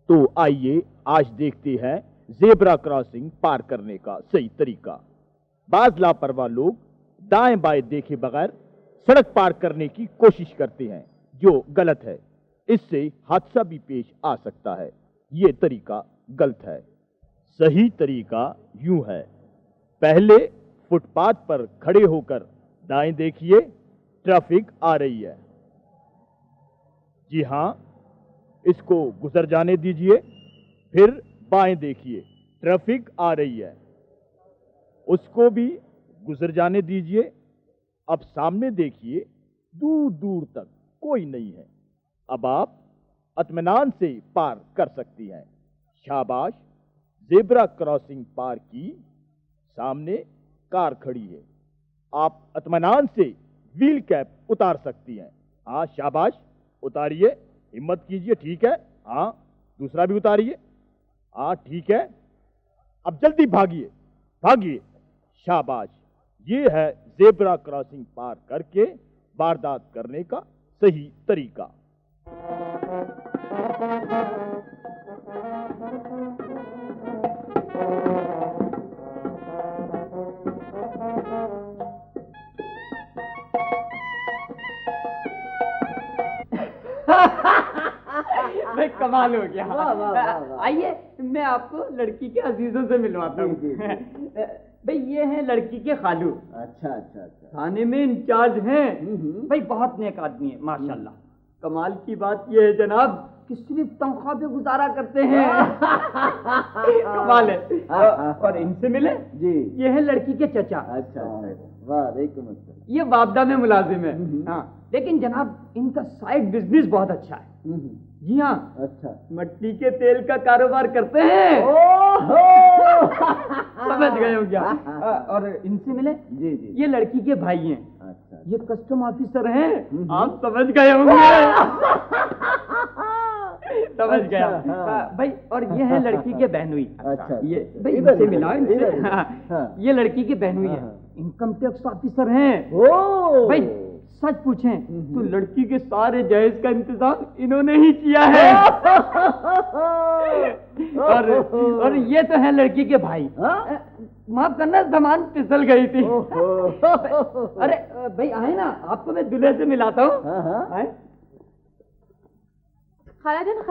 तो आइए आज देखते हैं जेब्रा क्रॉसिंग पार करने का सही तरीका। बाज लापरवाह लोग दाएं बाएं देखे बगैर सड़क पार करने की कोशिश करते हैं, जो गलत है। इससे हादसा भी पेश आ सकता है। ये तरीका गलत है। सही तरीका यूं है, पहले फुटपाथ पर खड़े होकर दाएं देखिए, ट्रैफिक आ रही है। जी हां, इसको गुजर जाने दीजिए। फिर बाएं देखिए, ट्रैफिक आ रही है, उसको भी गुजर जाने दीजिए। अब सामने देखिए, दूर दूर तक कोई नहीं है। अब आप इत्मीनान से पार कर सकती हैं। शाबाश, जेब्रा क्रॉसिंग पार की। सामने कार खड़ी है, आप इत्मीनान से व्हील कैप उतार सकती हैं। हाँ शाबाश, उतारिए, हिम्मत कीजिए। ठीक है, हाँ दूसरा भी उतारिए। हाँ ठीक है, अब जल्दी भागिए, भागिए। शाबाश, ये है जेब्रा क्रॉसिंग पार करके वारदात करने का सही तरीका। भाई कमाल हो गया। वाह, वाह, वाह, वाह। आइए मैं आपको लड़की के अजीजों से मिलवाता हूँ। जी, जी, भाई ये हैं लड़की के खालू, अच्छा अच्छा अच्छा। थाने में इंचार्ज हैं। भाई बहुत नेक आदमी है माशाल्लाह। कमाल की बात ये है जनाब कि सिर्फ तनख्वाह पे गुजारा करते हैं। कमाल है। और इनसे मिले, जी, ये है लड़की के चचा। अच्छा अच्छा, वालेकुम अस्सलाम। ये वापदा में मुलाजिम है। हाँ, लेकिन जनाब इनका साइड बिजनेस बहुत अच्छा है। जी हाँ, अच्छा, मिट्टी के तेल का कारोबार करते हैं। समझ गए हो क्या? और इनसे मिले, जी जी, ये लड़की के भाई हैं। अच्छा, ये कस्टम ऑफिसर हैं। आप समझ गए होंगे। समझ गया। भाई और ये है लड़की के बहनोई। अच्छा, ये भाई इधर, इनसे मिलाओ इनसे। इधर, हाँ, ये लड़की की बहनोई है, इनकम टैक्स ऑफिसर हैं। ओ भाई सच पूछें तो लड़की के सारे जहेज का इंतजाम इन्होंने ही किया है। और ये तो है लड़की के भाई। माफ करना, सामान फिसल गई थी। अरे भाई आए ना, आपको मैं दूल्हे से मिलाता हूँ। आए। खालाजन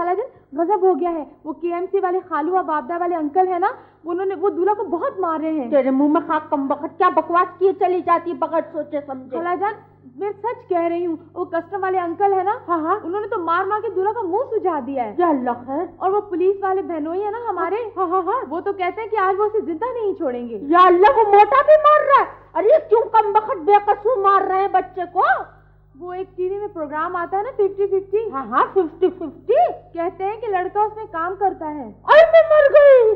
गजब हो गया है। वो केएमसी वाले खालू और बाबदा वाले अंकल है ना, उन्होंने वो दूल्हा को बहुत मार रहे हैं। तेरे मुंह में खाक कम बखत, क्या बकवास किए चली जाती बगैर सोचे समझे। खालाजान मैं सच कह रही हूँ, वो कस्टम वाले अंकल है ना, हाँ, उन्होंने तो मार मार के दूल्हा का मुंह सुझा दिया है। या अल्लाह है। और वो पुलिस वाले बहनोई है ना हमारे, हाँ, वो तो कहते हैं कि आज वो उसे जिंदा नहीं छोड़ेंगे। या अल्लाह, वो मोटा भी मार रहा है। अरे क्यों कम बखत बेकसूर मार रहे हैं बच्चे को। वो एक टीवी में प्रोग्राम आता है ना 50-50। हाँ 50-50। कहते हैं कि लड़का उसमें काम करता है। अरे मैं मर गई।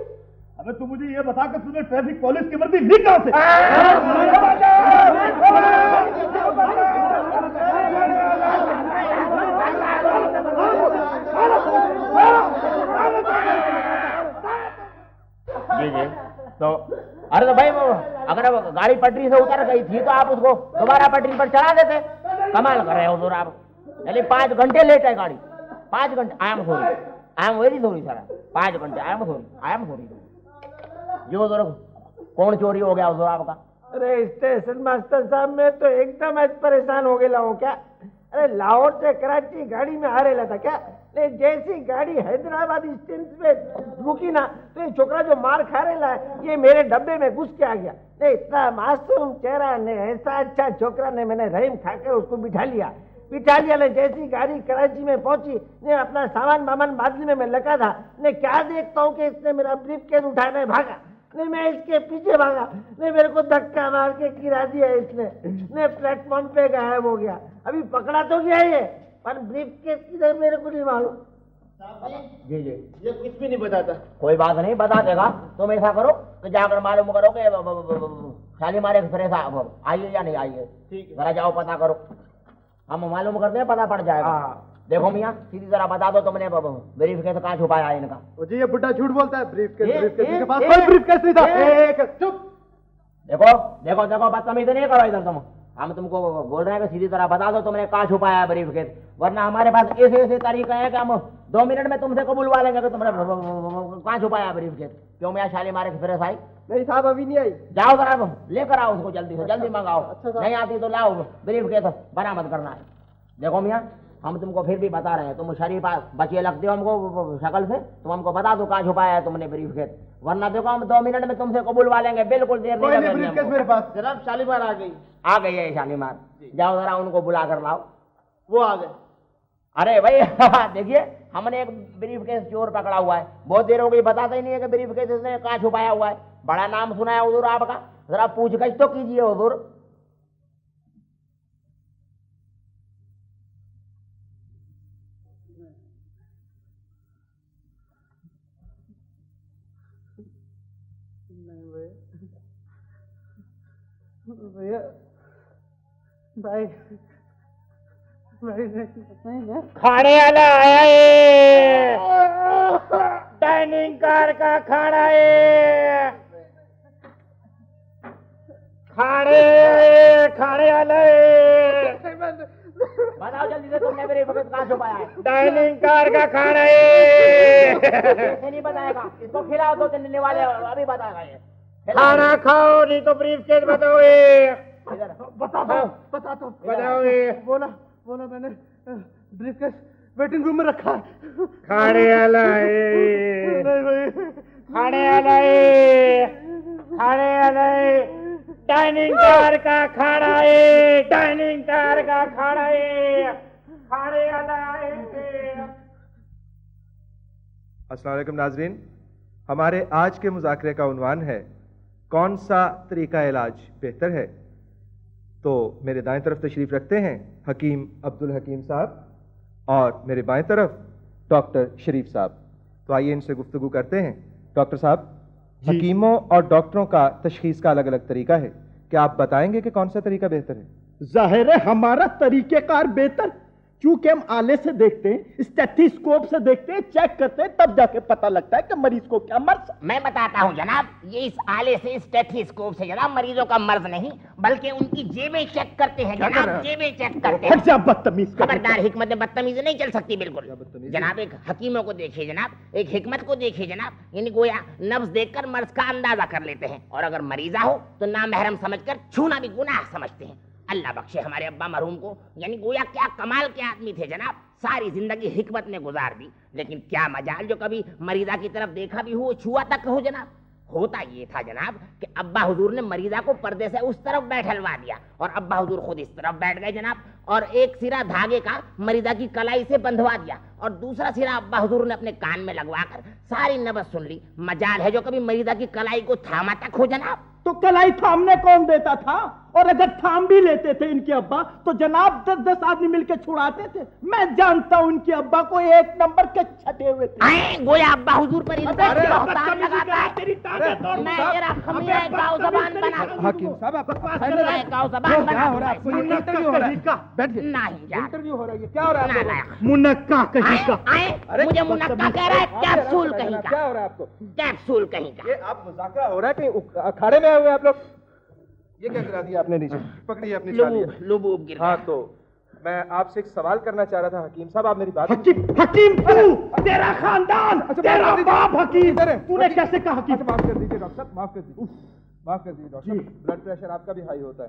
अबे तू मुझे ये बता कि तूने ट्रैफिक पुलिस की वर्दी ली कहां से? जी जी, तो अरे तो भाई वो अगर वो गाड़ी पटरी से उतर गई थी तो आप उसको दोबारा पटरी पर चढ़ा देते। कमाल कर रहे हो हुजूर आप। यानी 5 घंटे लेट है गाड़ी, 5 घंटे। I am sorry, I am very sorry sir. 5 घंटे, आई एम सॉरी। जी हुजूर, कौन चोरी हो गया हुजूर आपका? अरे स्टेशन मास्टर साहब, मैं तो एकदम आज परेशान हो गया हूँ। क्या अरे लाहौर से कराची गाड़ी में आ रहा था क्या? नहीं, जैसी गाड़ी हैदराबाद स्टेशन पे रुकी ना, तो ये छोकरा जो मार खा रहा है ये मेरे डब्बे में घुस के आ गया। नहीं, इतना मासूम चेहरा ने, ऐसा अच्छा छोकरा ने, मैंने रहीम खाकर उसको बिठा लिया ने। जैसी गाड़ी कराची में पहुंची ने, अपना सामान बादली में मैं लगा था ने, क्या देखता हूँ कि इसने मेरा ब्रीफकेस उठाने भागा। नहीं, मैं इसके पीछे भागा। नहीं, मेरे को धक्का मार के गिरा दिया इसने। नहीं, प्लेटफॉर्म पे गायब हो गया। अभी पकड़ा तो गया ये, पर ब्रीफकेस किधर मेरे को नहीं मालूम। जी जी, ये कुछ भी नहीं बताता। कोई बात नहीं, बता देगा। तुम ऐसा करो कि जाकर मालूम करो कि शालीमार एक्सप्रेस आइए या नहीं आइए। ठीक है, जरा जाओ पता करो, हम मालूम करते हैं, पता पड़ जाएगा। देखो मियाँ, सीधी तरह बता दो तुमने ब्रीफकेस कहाँ छुपाया है इनका? जी ये बुड्ढा झूठ बोलता है। ब्रीफकेस के पास कोई ब्रीफकेस नहीं था। चुप। देखो बदतमीजी नहीं करो इधर तुम। हम तुमको बोल रहे हैं कि सीधी तरह बता दो तुमने कहाँ छुपाया है ब्रीफकेस, वरना हमारे पास ऐसे तरीके हैं कि हम 2 मिनट में तुमसे बुलवा लेंगे कि तुमने कहाँ छुपाया ब्रीफकेस? क्यों मियां शालीमार एक्सप्रेस आई? नहीं साहब अभी नहीं आई। जाओ जरा लेकर आओ उसको, जल्दी से जल्दी मंगाओ। अच्छा साहब। नहीं आती तो लाओ ब्रीफकेस बरामद करना है। देखो मियां, हम तुमको फिर भी बता रहे हैं, तुम शरीफ बचिए लगते हो हमको शक्ल से, तुम हमको बता दो कहाँ छुपाया है तुमने ब्रीफकेस, वरना देखो हम 2 मिनट में तुमसे बुलवा लेंगे, बिल्कुल देर नहीं लगेगी हमको। मेरे पास जनाब शालीमार आ गई। आ गई है शालीमार, जाओ जरा उनको बुला कर लाओ। वो आ गए। अरे भाई देखिए, हमने एक ब्रीफकेस चोर पकड़ा हुआ है, बहुत देर हो गई, बताता ही नहीं है कि ब्रीफकेस इसने कहाँ छुपाया हुआ है। बड़ा नाम सुना है हुजूर आपका, जरा पूछगछ तो कीजिए हुजूर। भैया भाई खाने वाला आया है, डाइनिंग कार का खाना है, खाने वाला है। बताओ जल्दी से, तुमने मेरे वक्त कहाँ छुपाया है? डाइनिंग कार का खाना है। ऐसे नहीं बताएगा, इसको खिलाओ तो चलने वाले अभी बताएगा ये। खाना खाओ नहीं तो ब्रीफकेस बताओगे। बताओगे। बोला मैंने ब्रीफकेस वेटिंग रूम में रखा है। खाने वाला है, खाने वाला है, खाने वाला है, डाइनिंग कार का खाना है, डाइनिंग कार का खाना है, खाने वाला है। अस्सलाम वालेकुम नाजरीन, हमारे आज के मुज़ाकरे का उन्वान है कौन सा तरीका इलाज बेहतर है। तो मेरे दाएं तरफ तशरीफ रखते हैं हकीम अब्दुल हकीम साहब और मेरे बाएं तरफ डॉक्टर शरीफ साहब। तो आइए इनसे गुफ्तगू करते हैं। डॉक्टर साहब, हकीमों और डॉक्टरों का तशखीस का अलग अलग तरीका है, क्या आप बताएंगे कि कौन सा तरीका बेहतर है? जाहिर है हमारा तरीकेकार बेहतर, क्योंकि हम आले से देखते हैं, स्टेथोस्कोप से देखते हैं, चेक करते हैं, तब जाके पता लगता है कि मरीज को क्या मर्ज। मैं बताता हूँ जनाब, ये इस आले से स्टेथोस्कोप से जनाब मरीजों का मर्ज नहीं बल्कि उनकी जेबें चेक करते हैं जनाब, जेबें चेक करते हैं। अच्छा बदतमीज, खबरदार, हिकमत में बदतमीजी नहीं चल सकती बिल्कुल जनाब। एक हकीमों को देखिए जनाब, एक हिकमत को देखिए जनाब, यानी गोया नब्ज देखकर मर्ज का अंदाजा कर लेते हैं, और अगर मरीजा हो तो नामहरम समझकर छूना भी गुनाह समझते हैं। अल्लाह बख्शे हमारे अब्बा मरहूम को, यानी गोया क्या कमाल के आदमी थे जनाब, सारी जिंदगी हिकमत में गुजार दी, लेकिन क्या मजाल जो कभी मरीजा की तरफ देखा भी हो, छुआ तक हो जनाब। होता ये था जनाब कि अब्बा हुजूर ने मरीजा को पर्दे से उस तरफ बैठलवा दिया और अब्बा हुजूर खुद इस तरफ बैठ गए जनाब, और एक सिरा धागे का मरीजा की कलाई से बंधवा दिया और दूसरा सिरा अब्बा हुजूर ने अपने कान में लगवाकर सारी नबज सुन ली। मजाल है जो कभी मरीजा की कलाई को थामा तक हो जनाब। तो कलाई थामने कौन देता था? और अगर थाम भी लेते थे इनके अब्बा तो जनाब 10-10 आदमी मिलकर छुड़ाते थे। मैं जानता हूं इनके अब्बा को 1 नंबर के छटे हुए थे। गोया अब्बा हुजूर पर लगाता है। मैं तेरा खमीरा गाँव जबान बना हकीम साहब, आप गाँव जबान बना हो रहा है? आपको इंटरव्यू हो रहा है? बैठिए। नहीं इंटरव्यू हो रहा है, क्या हो रहा है? मुनक्का कहीं का। मुझे मुनक्का कह रहा है, कैप्सूल कहीं का। क्या हो रहा है आपको? कैप्सूल कहीं का। ये आप मुज़ाकरा हो रहा है कि अखाड़े में आए हुए आप लोग? ये क्या गिरा दिया आपने नीचे? पकड़िए अपनी लुबूब गिर हाँ, तो मैं आपसे एक सवाल करना चाह रहा था हकीम साहब, आप मेरी बात। हकीम तू, तेरा खानदान, तेरा बाप हकीम, तूने कैसे कहा हकीम? माफ कर दीजिए डॉक्टर साहब, माफ कर दीजिए, माफ कर दीजिए डॉक्टर साहब, ब्लड प्रेशर आपका भी हाई होता है।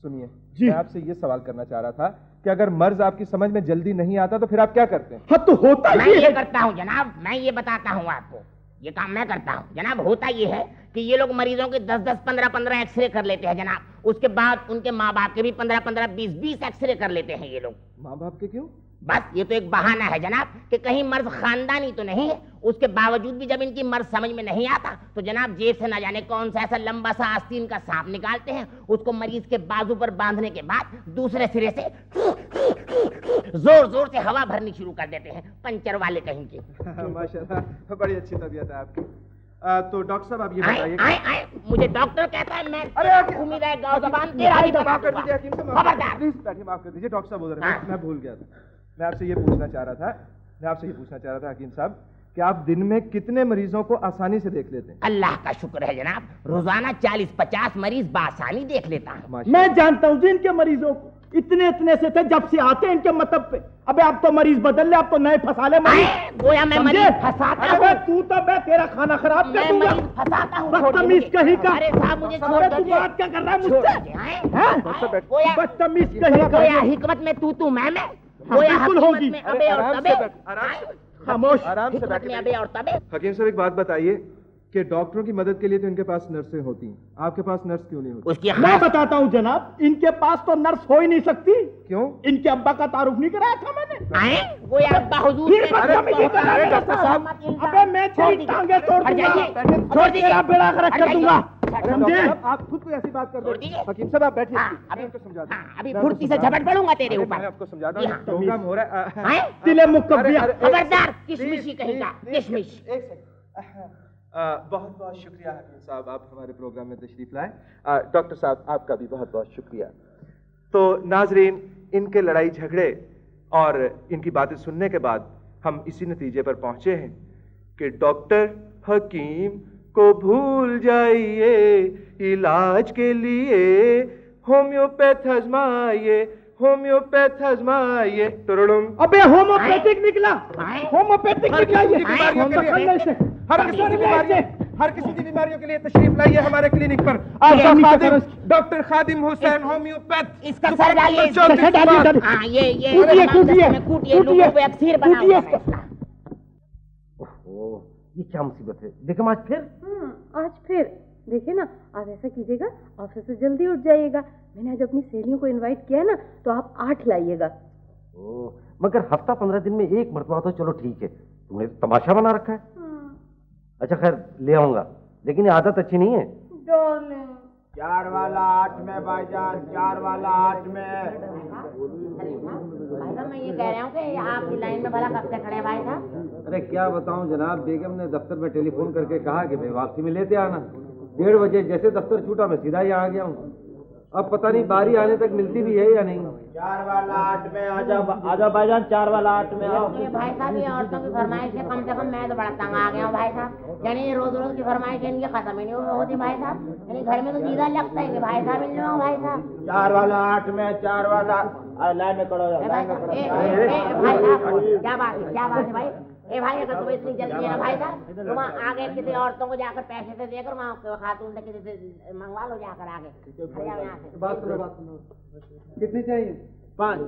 सुनिए, मैं आपसे ये सवाल करना चाह रहा था कि अगर मर्ज आपकी समझ में जल्दी नहीं आता तो फिर आप क्या करते हैं? हाँ तो होता मैं ये करता हूँ जनाब, मैं ये बताता हूँ आपको, ये काम मैं करता हूँ जनाब। होता ये है कि ये लोग मरीजों के 10-10, 15-15 एक्सरे कर लेते हैं जनाब, उसके बाद उनके माँ बाप के भी 15-15, 20-20 एक्सरे कर लेते हैं ये लोग। माँ बाप के क्यों? बस ये तो एक बहाना है जनाब कि कहीं मर्ज खानदानी तो नहीं है। उसके बावजूद भी जब इनकी मर्ज समझ में नहीं आता तो जनाब जेब से ना जाने कौन सा ऐसा लंबा सा आस्तीन का सांप निकालते हैं, उसको मरीज के बाजू पर बांधने के बाद दूसरे सिरे से जोर जोर से हवा भरनी शुरू कर देते हैं, पंचर वाले कहीं के। माशाल्लाह, बड़ी अच्छी तबीयत है आपकी। तो डॉक्टर साहब आप ये बताइए। आए, मुझे डॉक्टर कहता है, मैं उम्मीद है गाँव जबान तेरा ही माफ कर दीजिए हकीम साहब, खबरदार। प्लीज बैठिए, माफ कर दीजिए। डॉक्टर साहब बोल रहे थे, मैं भूल गया था। मैं आपसे ये पूछना चाह रहा था हकीम साहब कि आप दिन में कितने मरीजों को आसानी से देख लेते हैं? अल्लाह का शुक्र है जनाब, रोजाना 40-50 मरीज बासानी देख लेता हूँ। मैं जानता हूँ जिनके मरीजों को इतने इतने से थे जब से आते हैं इनके मतलब पे। अबे अब तो मरीज बदल ले, अब तो नए फंसा ले मरीज। गोया मैं मरीज फंसाता हूँ। तू तो मैं तेरा खाना खराब कर दूंगा। मरीज फंसाता हूँ। बदतमीज कहीं का। अरे साहब मुझे छोड़ तू बात क्या कर रहा है मुझसे? गोया बदतमीज कहीं का। गोया हिकमत में तू मैं गोया बिल्कुल होगी। में अबे और तबे खामोश। आराम से हिकमत में अबे और तबे। हकीम साहब एक बात बताइए कि डॉक्टरों की मदद के लिए तो इनके पास नर्सें होती हैं, आपके पास नर्स क्यों नहीं होती? उसकी मैं बताता हूँ जनाब, इनके पास तो नर्स हो ही नहीं सकती। क्यों? इनके अब्बा का तारुफ नहीं कराया था मैंने। गोया अब्बा हुजूर फिर बदतमीजी कर रहा है डॉक्टर साहब। अबे मैं तेरी टांगे तोड़ दूंगा, छोड़ दीजिए, बेड़ा गर्क कर दूंगा, समझे? आप खुद कोई ऐसी बात कर छोड़ रहे दीजिए। हैं। हकीम साहब आप बैठिए, अभी मैं आपको समझाता हूँ। अभी फुर्ती से झपट पड़ूंगा तेरे मैं ऊपर। आपको समझाता हूँ, प्रोग्राम हो रहा है। तिले मुकब्बिया। खबरदार किशमिशी कहेगा, किशमिश। एक सेकंड। बहुत बहुत शुक्रिया हकीम साहब, आप हमारे प्रोग्राम में तशरीफ लाए। डॉक्टर साहब आपका भी बहुत बहुत शुक्रिया। तो नाजरीन, इनके लड़ाई झगड़े और इनकी बातें सुनने के बाद हम इसी नतीजे पर पहुंचे हैं कि डॉक्टर हकीम को भूल जाइए, इलाज के लिए होम्योपैथ आजमाइए, होम्योपैथ आजमाइए। टुरुडुम। अबे होम्योपैथिक निकला, होम्योपैथिक निकला ये। हर किसी की बीमारियों के लिए तशरीफ लाइए हमारे क्लिनिक पर। डॉक्टर खादिम हुसैन होम्योपैथ। इसका सर डालिए, हाँ ये कूटिए लोगों पे अक्सीर बना हुआ है इसका। ये क्या मुसीबत है? देखो आज फिर। आज फिर देखिए ना, आप ऐसा कीजिएगा, ऑफिस से जल्दी उठ जाइएगा। मैंने आज अपनी सहेलियों को इनवाइट किया है ना, तो आप 8 लाइएगा। मगर हफ्ता 15 दिन में एक मरतबा तो चलो ठीक है, तुमने तो तमाशा बना रखा है। अच्छा खैर ले आऊंगा, लेकिन ये आदत अच्छी नहीं है। 4 वाला 8 में भाईजान, 4 वाला 8 में। भाई साहब मैं ये कह रहा हूँ कि आपकी लाइन में भला कब से खड़े हैं भाई साहब? अरे क्या बताऊं जनाब, बेगम ने दफ्तर में टेलीफोन करके कहा कि भाई वापसी में लेते आना। 1:30 बजे जैसे दफ्तर छूटा मैं सीधा ही आ गया हूँ। अब पता नहीं बारी आने तक मिलती भी है या नहीं। 4 वाला 8 में आजा भाईजान, 4 वाला 8 में आओ। ये भाई साहब ये औरतों की फरमाइश है, कम से कम मैं तो बड़ा तंग आ गया हूँ भाई साहब। यानी ये रोज रोज की फरमाइश है, इनकी खत्म ही नहीं होती भाई साहब। यानी घर में तो सीधा लगता है कि भाई साहब मिल जाओ भाई साहब। 4 वाला 8 में, 4 वाला लाइन में खड़ो हो जाओ, लाइन में खड़ो हो जाओ। भाई साहब क्या बात है भाई? ए भाई अगर तुम्हें इतनी जल्दी है ना भाई साहब, तुम आगे किसी औरतों को जाकर पैसे से देकर वहाँ खातून से किसी से मंगवा लो जाकर आगे। यहाँ से बात सुनो। कितनी चाहिए? 5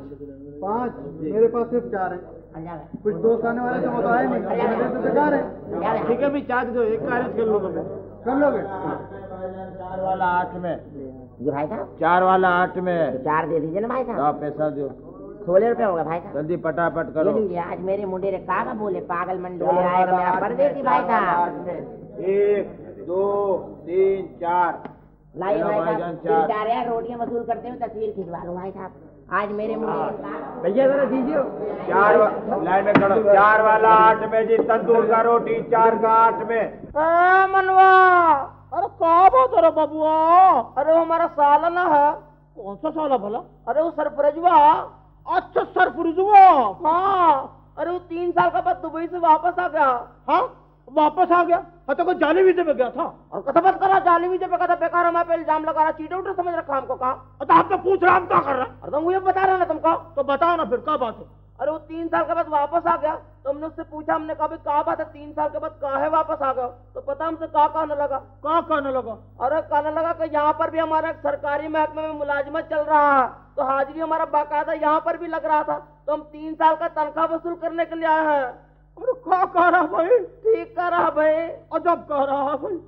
मेरे पास सिर्फ 4 है। कुछ दोस्त आने वाले थे, वो तो आए नहीं, तो बेकार है। ठीक है भी चार्ज दो, एक कार्य कर लो कर लोगे? 4 वाला 8 में जी भाई साहब। 4 वाला 8 में 4 दे दीजिए ना भाई साहब। पैसा दो, 16 रुपए होगा भाई साहब। जल्दी पटापट ये करो। लीजिए, आज मेरे मुंडे रे कागा बोले पागल मंडोले आएगा मेरा परदेसी भाई साहब। 1 2 3 4 लाइए भाई भाईजान, साहब, 4। 4 रोटियां वसूल करते हुए तस्वीर खिंचवा लो भाई साहब। आज मेरे मुंडे रे कागा। भैया जरा दीजिए। 4 लाइन में खड़ो। 4 वाला 8 में जी, तंदूर का रोटी 4 का 8 में। मनवा, अरे कहा बात है बबुआ? अरे वो हमारा सालाना है। कौन सा साला भला? अरे वो सरफरजवा। अच्छा सरफरजवा, हाँ। अरे वो 3 साल का बाद दुबई से वापस आ गया। हाँ वापस आ गया? हाँ तो कोई जाली वीजे पे गया था? और कथा बात करा, जाली वीजे पे कथा बेकार हमारे पे इल्जाम लगा रहा, चीटर उटर समझ रखा हमको। कहा तो आपने पूछ रहा हम क्या कर रहे हैं? अरे मुझे बता रहा ना तुमको, तो बताओ ना फिर क्या बात है? अरे वो 3 साल के बाद वापस आ गया, तो हमने उससे पूछा, हमने कहा क्या बात है 3 साल के बाद काहे वापस आ गया? तो पता हमसे क्या कहने लगा? क्या कहने लगा? अरे कहने लगा कि यहाँ पर भी हमारा सरकारी महकमे में मुलाजिमत चल रहा है, तो हाजिरी हमारा बाकायदा यहाँ पर भी लग रहा था, तो हम 3 साल का तनख्वाह वसूल करने के लिए आए हैं। अरे क्या कह रहा भाई? ठीक कह रहा भाई। अजब कह रहा भाई।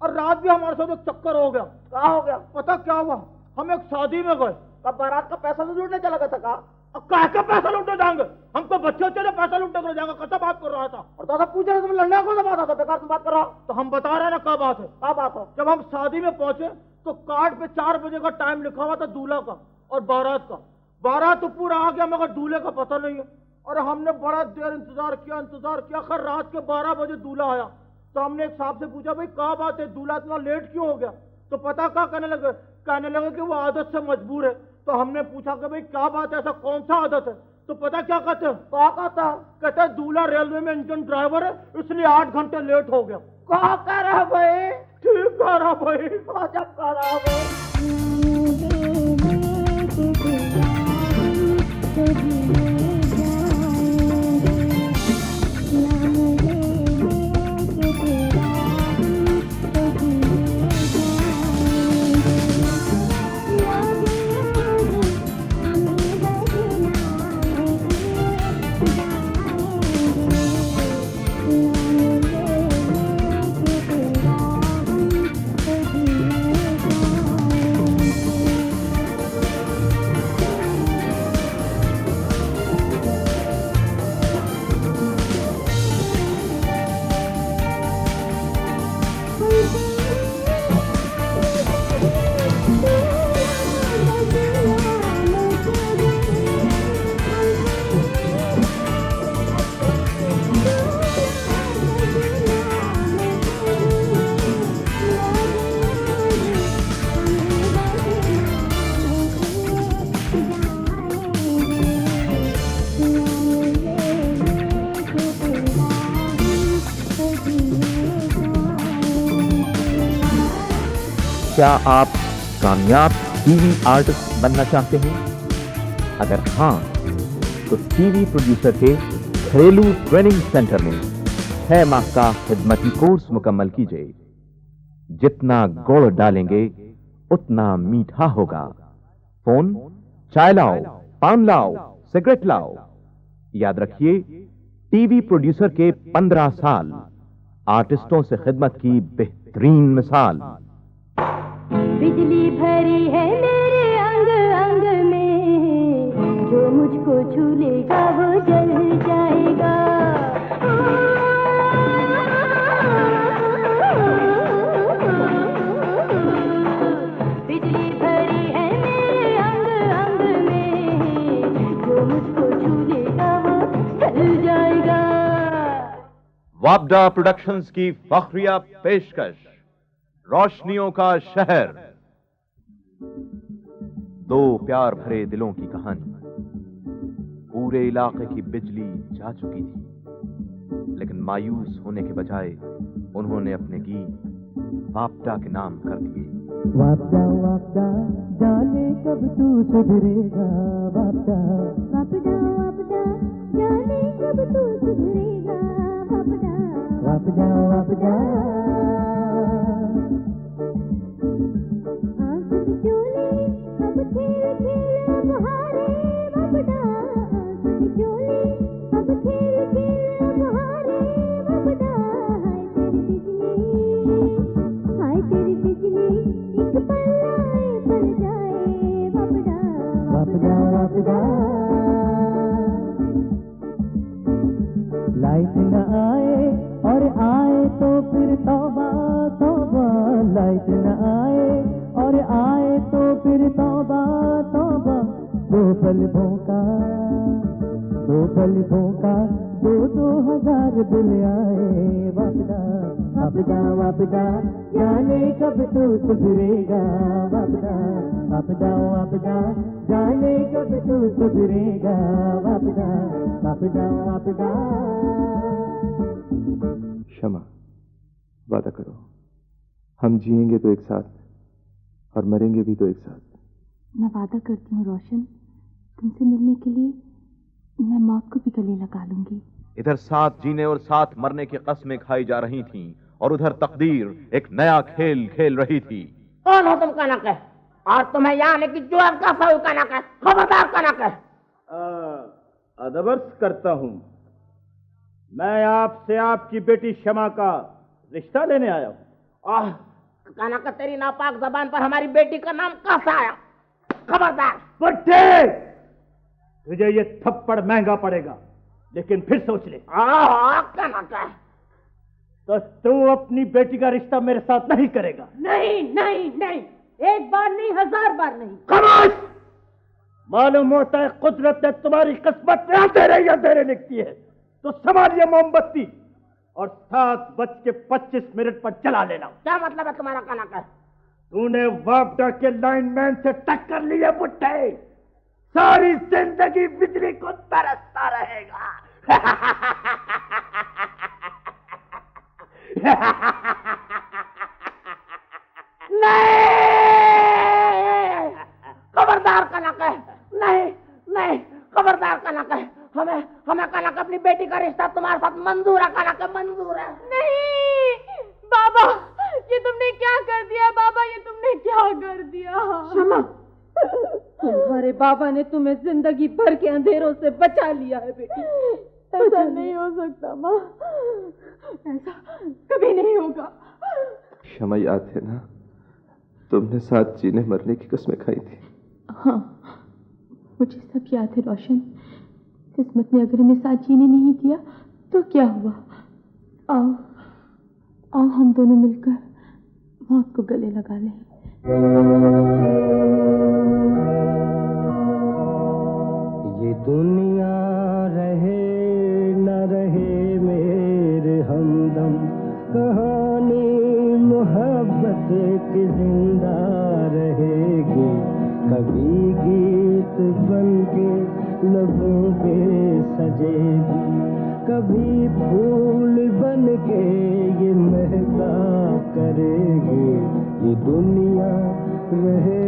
और रात भी हमारे साथ एक चक्कर हो गया। क्या हो गया? पता क्या हुआ? हम एक शादी में गए, तब बारात का पैसा तो लूटने चला गया था। कहा का पैसा लूटने जाएंगे? हमको बच्चे से पैसा लूटने कर जाएंगे, कैसा बात कर रहा था? और दादा पूछ रहे तुम लड़ने को बात आता, बेकार तुम बात कर रहा। तो हम बता रहे ना क्या बात है। क्या बात है? जब हम शादी में पहुंचे तो कार्ड पे 4 बजे का टाइम लिखा हुआ था दूल्हा का और बारात का। बारात तो पूरा आ गया मगर दूल्हे का पता नहीं है। और हमने बड़ा देर इंतजार किया। खैर रात के 12 बजे दूल्हा आया, तो हमने एक साहब से पूछा भाई क्या बात है, दूल्हा इतना लेट क्यों हो गया? तो पता क्या कहने लगे कि वो आदत से मजबूर है। तो हमने पूछा कि भाई क्या बात है, ऐसा कौन सा आदत है? तो पता क्या कहते हैं? क्या कहता? कहते हैं दूल्हा रेलवे में इंजन ड्राइवर है, इसलिए 8 घंटे लेट हो गया। क्या कह रहा भाई? ठीक कह रहा भाई। जब कह रहा भाई। क्या आप कामयाब टीवी आर्टिस्ट बनना चाहते हैं? अगर हाँ, तो टीवी प्रोड्यूसर के घरेलू ट्रेनिंग सेंटर में 6 माह का खिदमती कोर्स मुकम्मल कीजिए। जितना गुड़ डालेंगे उतना मीठा होगा। फोन, चाय लाओ, पान लाओ, सिगरेट लाओ। याद रखिए, टीवी प्रोड्यूसर के 15 साल, आर्टिस्टों से खिदमत की बेहतरीन मिसाल। बिजली भरी है मेरे अंग अंग में, जो मुझको छू लेगा वो जल जाएगा। बिजली भरी है मेरे अंग अंग में, जो मुझको छू लेगा वो जल जाएगा। वापडा प्रोडक्शंस की फख्रिया पेशकश, रोशनियों का शहर। 2 प्यार भरे दिलों की कहानी। पूरे इलाके की बिजली जा चुकी थी, लेकिन मायूस होने के बजाय उन्होंने अपने गीत वापडा के नाम कर दिए। वापडा वापडा जाने कब तू सुधरेगा, वापडा वापडा वापडा जाने कब तू सुधरेगा, वापडा वापडा वापडा। लाइट न आए और आए तो फिर तौबा तौबा, लाइट न आए और आए तो फिर तौबा तौबा। 2 बल्बों का 2,000 बिल आए। वापडा वापडा वापडा जाने कब तू सुधरेगा, वापडा वापडा वापडा जाने कब तू सुधरेगा, वापडा वापडा वापडा। क्षमा, वादा करो, हम जिएंगे तो एक साथ और मरेंगे भी तो एक साथ। मैं वादा करती हूँ रोशन, तुमसे मिलने के लिए मैं मौत को भी गले लगा लूंगी। इधर साथ जीने और साथ मरने की कस्में खाई जा रही थीं, और उधर तकदीर एक नया खेल खेल रही थी। कौन हो तुम कनक है? और तुम्हें यहाँ आने की जो अवकाश है कनक है? खबरदार कनक है। अदबर्स करता हूँ। मैं आपसे आपकी बेटी शमा का रिश्ता लेने आया हूँ। कनक, तेरी नापाक जबान पर हमारी बेटी का नाम कैसा आया? खबरदार। बुड्ढे, तुझे ये थप्पड़ महंगा पड़ेगा, लेकिन फिर सोच ले। कनक है, तो तू अपनी बेटी का रिश्ता मेरे साथ नहीं करेगा? नहीं नहीं नहीं, एक बार नहीं 1000 बार नहीं। खामोश! मालूम होता है कुदरत ने तुम्हारी किस्मत में अंधेरे लिखती है, तो संभालिए मोमबत्ती और 7:25 पर चला लेना। क्या मतलब है तुम्हारा कनक है? तूने वापडा के लाइनमैन से टक्कर ली है बुड्ढे, सारी जिंदगी बिजली को तरसता रहेगा। नहीं, खबरदार कनक है, नहीं नहीं, खबरदार। तुम्हारे साथ मंजूर है, काला के मंजूर है। नहीं बाबा, ये तुमने क्या कर दिया बाबा, ये तुमने क्या कर दिया। क्षमा, तुम्हारे बाबा ने तुम्हें जिंदगी भर के अंधेरों से बचा लिया है बेटी। ऐसा नहीं हो सकता माँ, ऐसा कभी नहीं होगा। क्षमा, याद है ना तुमने साथ जीने मरने की कसमें खाई थी? हाँ मुझे सब याद है रोशन। किस्मत ने अगर हमें साथ जीने नहीं दिया तो क्या हुआ। आओ आओ हम दोनों मिलकर मौत को गले लगा लें। ये दुनिया रहे न रहे मेरे हमदम, कहानी मोहब्बत की जिंदा रहेगी। कभी गीत बन के लबों पे सजेगी, कभी फूल बन के ये महका करेगी। ये दुनिया रहे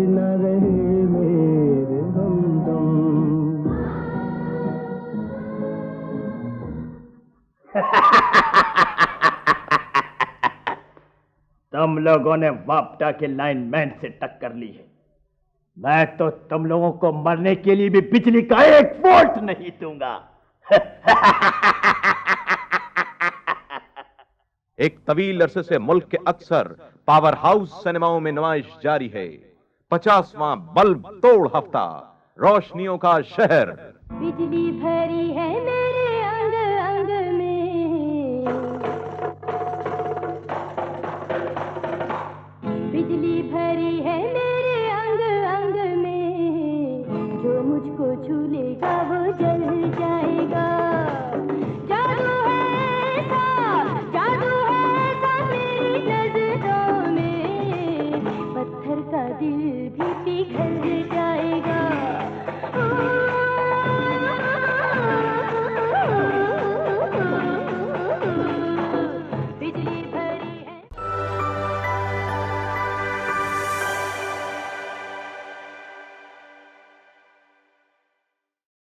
न रहे मेरे हमदम। तुम लोगों ने वापडा के लाइनमैन से टक्कर ली है। मैं तो तुम लोगों को मरने के लिए भी बिजली का 1 वोल्ट नहीं दूंगा। एक तवील अरसे से मुल्क के अक्सर पावर हाउस सिनेमाओं में नुमाइश जारी है 50वां बल्ब तोड़ हफ्ता, रोशनियों का शहर। बिजली भरी है